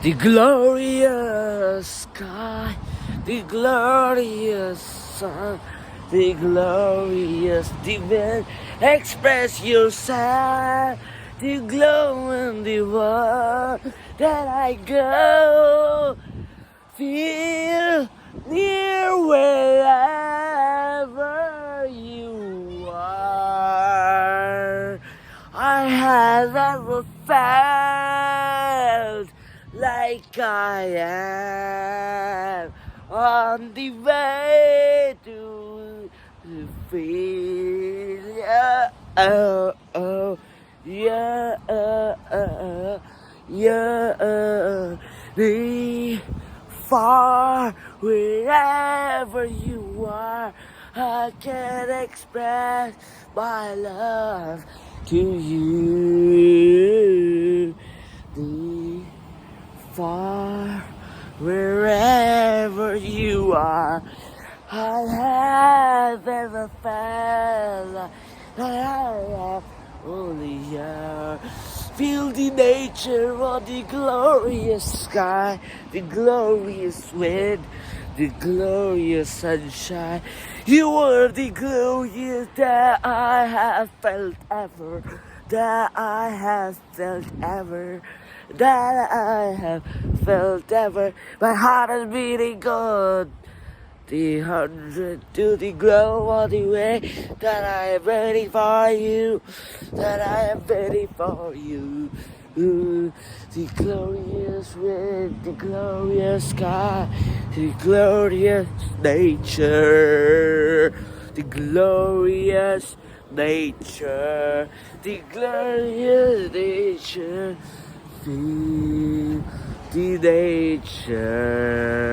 The glorious sky, the glorious sun, the glorious divine, express yourself, the glow in the world that I go, feel near wherever you are. I have ever felt like I am on the way to feel, yeah, yeah, yeah, the far wherever you are. I can express my love to you. The far wherever you are, I have ever felt like I am only here. Feel the nature of the glorious sky, the glorious wind, the glorious sunshine. You are the glorious that I have felt ever, that I have felt ever, that I have felt ever. My heart is beating good. The 100 to the glow all the way, that I am ready for you, that I am ready for you. Ooh, the glorious wind, the glorious sky, the glorious nature, the glorious nature, the glorious nature, feel the nature.